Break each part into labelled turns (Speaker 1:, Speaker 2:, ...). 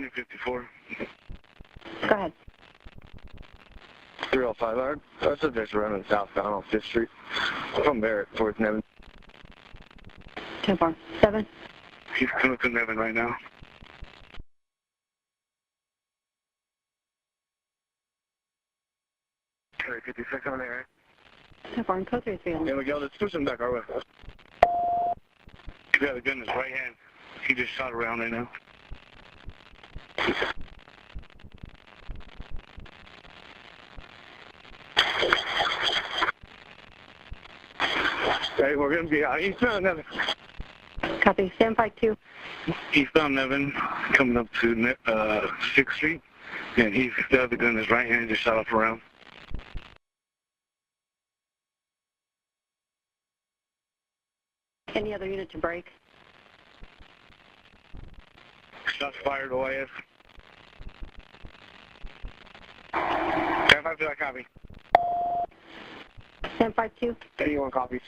Speaker 1: Unit 54.
Speaker 2: Go ahead.
Speaker 1: 305 yard. Our subject's running southbound on 5th Street from Barrett towards Nevin.
Speaker 2: 10-4.
Speaker 1: He's coming to Nevin right now. Okay, 56 on there, right?
Speaker 2: 10-4 and code 3 on.
Speaker 1: Yeah, Miguel, let's push him back our way. He got a gun in his right hand. He just shot around right now. Okay, we're going to be out eastbound Nevin.
Speaker 2: Copy. Stand by 2.
Speaker 1: Eastbound Nevin, coming up to 6th Street, and he's got the gun in his right hand, just shot up around.
Speaker 2: Any other unit to break?
Speaker 1: Shots fired away. 10-5, I copy.
Speaker 2: Stand by 2.
Speaker 1: 81 copies.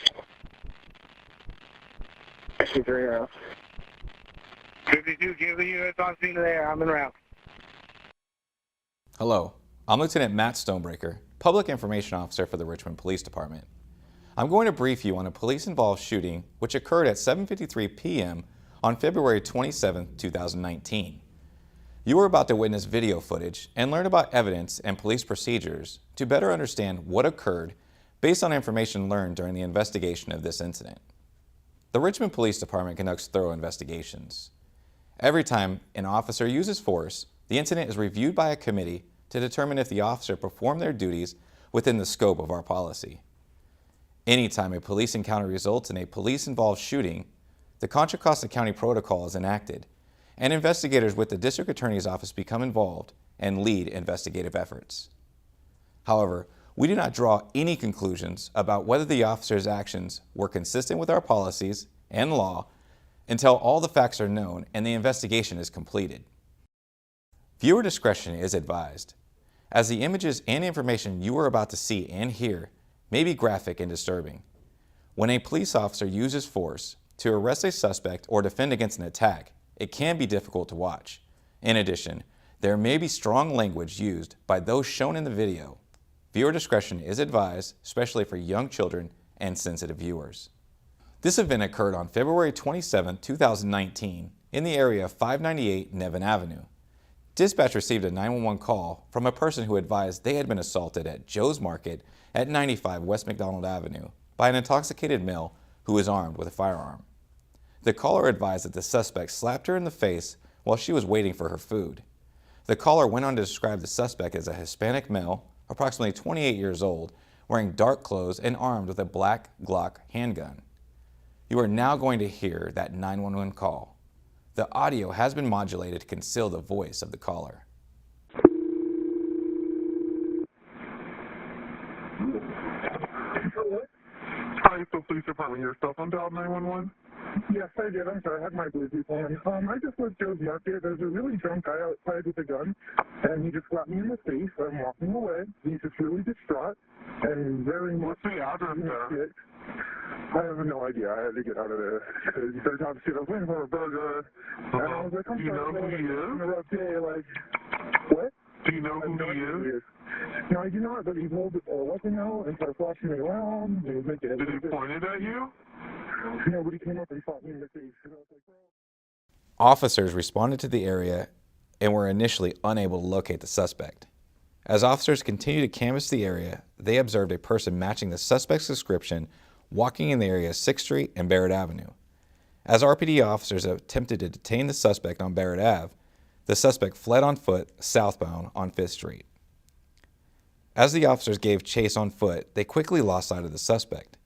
Speaker 1: 63 rounds. 52, give the units on scene there. I'm in route.
Speaker 3: Hello, I'm Lieutenant Matt Stonebreaker, Public Information Officer for the Richmond Police Department. I'm going to brief you on a police-involved shooting which occurred at 7:53 p.m. on February 27, 2019. You are about to witness video footage and learn about evidence and police procedures to better understand what occurred based on information learned during the investigation of this incident. The Richmond Police Department conducts thorough investigations. Every time an officer uses force, the incident is reviewed by a committee to determine if the officer performed their duties within the scope of our policy. Anytime a police encounter results in a police-involved shooting, the Contra Costa County Protocol is enacted, and investigators with the District Attorney's Office become involved and lead investigative efforts. However, we do not draw any conclusions about whether the officer's actions were consistent with our policies and law until all the facts are known and the investigation is completed. Viewer discretion is advised, as the images and information you are about to see and hear may be graphic and disturbing. When a police officer uses force to arrest a suspect or defend against an attack, it can be difficult to watch. In addition, there may be strong language used by those shown in the video. Viewer discretion is advised, especially for young children and sensitive viewers. This event occurred on February 27, 2019 in the area of 598 Nevin Avenue. Dispatch received a 911 call from a person who advised they had been assaulted at Joe's Market at 95 West McDonald Avenue by an intoxicated male who was armed with a firearm. The caller advised that the suspect slapped her in the face while she was waiting for her food. The caller went on to describe the suspect as a Hispanic male, approximately 28 years old, wearing dark clothes and armed with a black Glock handgun. You are now going to hear that 911 call. The audio has been modulated to conceal the voice of the caller.
Speaker 4: Harrisville Police Department, your cell phone dialed 911?
Speaker 5: Yes, I did. I'm sorry. I had my Bluetooth on. I just was Joe's Market. There's a really drunk guy outside with a gun, and he just slapped me in the face. I'm walking away. He's just really distraught and very much.
Speaker 4: What's the address there?
Speaker 5: I have no idea. I had to get out of there. They're talking shit. I was waiting for a burger, and I was like, I'm
Speaker 4: Do you know who he is?
Speaker 5: What?
Speaker 4: Do you know who he is?
Speaker 5: No, I do not, but he rolled a weapon out and started flashing me around.
Speaker 4: Did he point it at you?
Speaker 5: Nobody came up and shot me in the face. And I was like,
Speaker 3: Officers responded to the area and were initially unable to locate the suspect. As officers continued to canvass the area, they observed a person matching the suspect's description walking in the area of 6th Street and Barrett Avenue. As RPD officers attempted to detain the suspect on Barrett Ave, the suspect fled on foot southbound on 5th Street. As the officers gave chase on foot, they quickly lost sight of the suspect.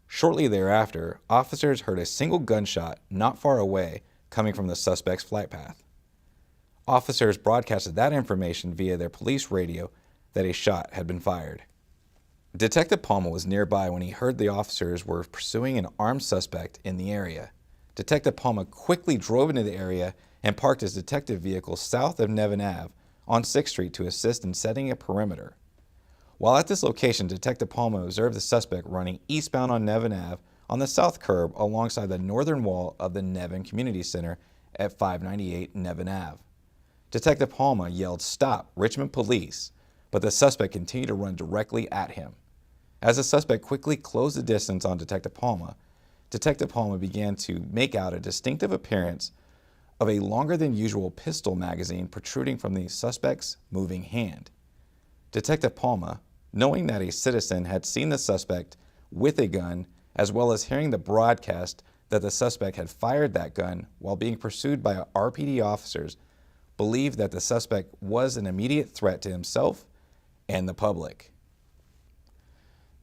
Speaker 3: Shortly thereafter, officers heard a single gunshot not far away coming from the suspect's flight path. Officers broadcasted that information via their police radio that a shot had been fired. Detective Palma was nearby when he heard the officers were pursuing an armed suspect in the area. Detective Palma quickly drove into the area and parked his detective vehicle south of Nevin Ave on 6th Street to assist in setting a perimeter. While at this location, Detective Palma observed the suspect running eastbound on Nevin Ave on the south curb alongside the northern wall of the Nevin Community Center at 598 Nevin Ave. Detective Palma yelled, "Stop, Richmond Police," but the suspect continued to run directly at him. As the suspect quickly closed the distance on Detective Palma began to make out a distinctive appearance of a longer than usual pistol magazine protruding from the suspect's moving hand. Detective Palma, knowing that a citizen had seen the suspect with a gun, as well as hearing the broadcast that the suspect had fired that gun while being pursued by RPD officers, believed that the suspect was an immediate threat to himself and the public.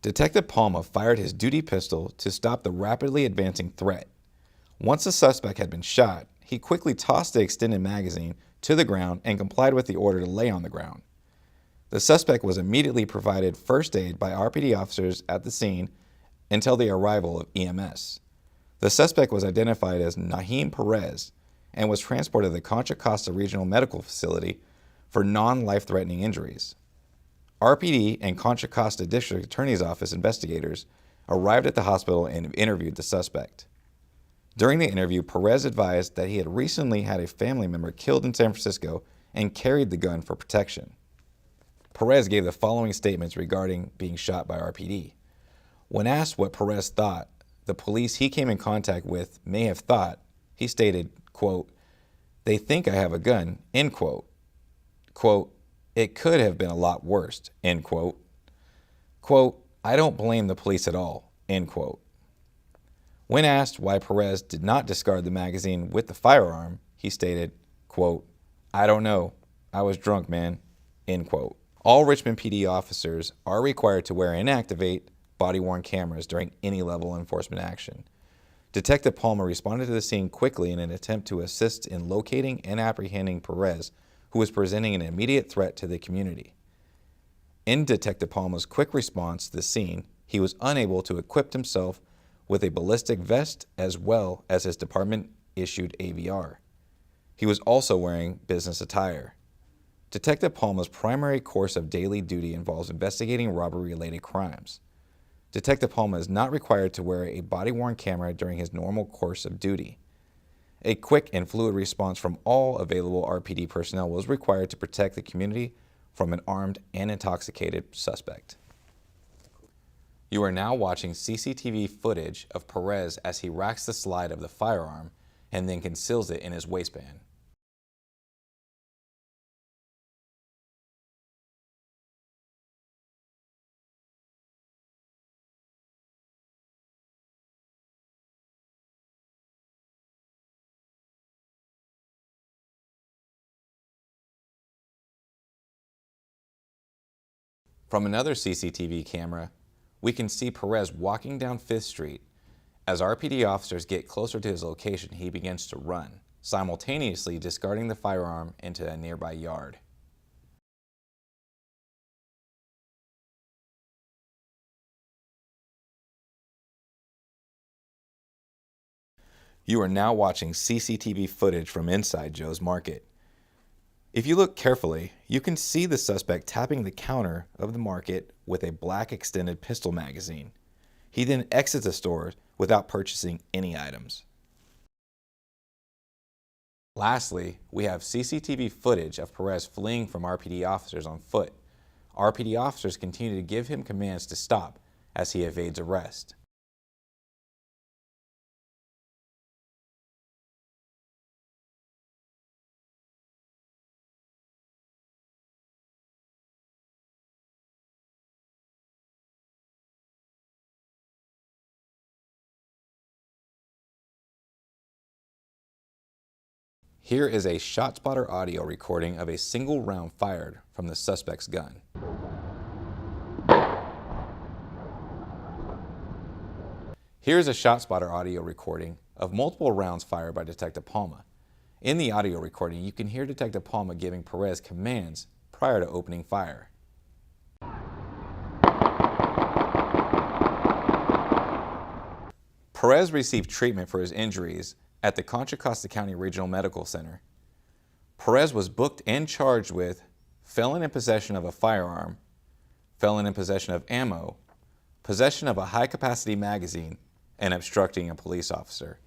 Speaker 3: Detective Palma fired his duty pistol to stop the rapidly advancing threat. Once the suspect had been shot, he quickly tossed the extended magazine to the ground and complied with the order to lay on the ground. The suspect was immediately provided first aid by RPD officers at the scene until the arrival of EMS. The suspect was identified as Nahum Perez and was transported to the Contra Costa Regional Medical Facility for non-life-threatening injuries. RPD and Contra Costa District Attorney's Office investigators arrived at the hospital and interviewed the suspect. During the interview, Perez advised that he had recently had a family member killed in San Francisco and carried the gun for protection. Perez gave the following statements regarding being shot by RPD. When asked what Perez thought the police he came in contact with may have thought, he stated, quote, "They think I have a gun," end quote. Quote, "It could have been a lot worse," end quote. Quote, "I don't blame the police at all," end quote. When asked why Perez did not discard the magazine with the firearm, he stated, quote, "I don't know. I was drunk, man," end quote. All Richmond PD officers are required to wear and activate body-worn cameras during any level of enforcement action. Detective Palma responded to the scene quickly in an attempt to assist in locating and apprehending Perez, who was presenting an immediate threat to the community. In Detective Palma's quick response to the scene, he was unable to equip himself with a ballistic vest as well as his department-issued AVR. He was also wearing business attire. Detective Palma's primary course of daily duty involves investigating robbery-related crimes. Detective Palma is not required to wear a body-worn camera during his normal course of duty. A quick and fluid response from all available RPD personnel was required to protect the community from an armed and intoxicated suspect. You are now watching CCTV footage of Perez as he racks the slide of the firearm and then conceals it in his waistband. From another CCTV camera, we can see Perez walking down 5th Street. As RPD officers get closer to his location, he begins to run, simultaneously discarding the firearm into a nearby yard. You are now watching CCTV footage from inside Joe's Market. If you look carefully, you can see the suspect tapping the counter of the market with a black extended pistol magazine. He then exits the store without purchasing any items. Lastly, we have CCTV footage of Perez fleeing from RPD officers on foot. RPD officers continue to give him commands to stop as he evades arrest. Here is a ShotSpotter audio recording of a single round fired from the suspect's gun. Here is a ShotSpotter audio recording of multiple rounds fired by Detective Palma. In the audio recording, you can hear Detective Palma giving Perez commands prior to opening fire. Perez received treatment for his injuries at the Contra Costa County Regional Medical Center. Perez was booked and charged with felon in possession of a firearm, felon in possession of ammo, possession of a high-capacity magazine, and obstructing a police officer.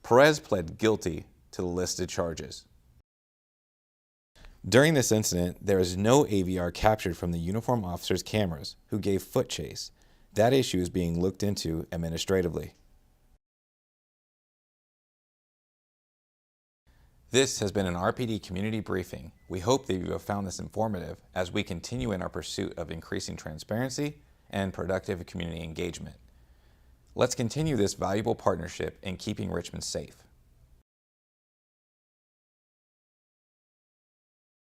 Speaker 3: Perez pled guilty to the listed charges. During this incident, there is no AVR captured from the uniformed officer's cameras who gave foot chase. That issue is being looked into administratively. This has been an RPD community briefing. We hope that you have found this informative as we continue in our pursuit of increasing transparency and productive community engagement. Let's continue this valuable partnership in keeping Richmond safe.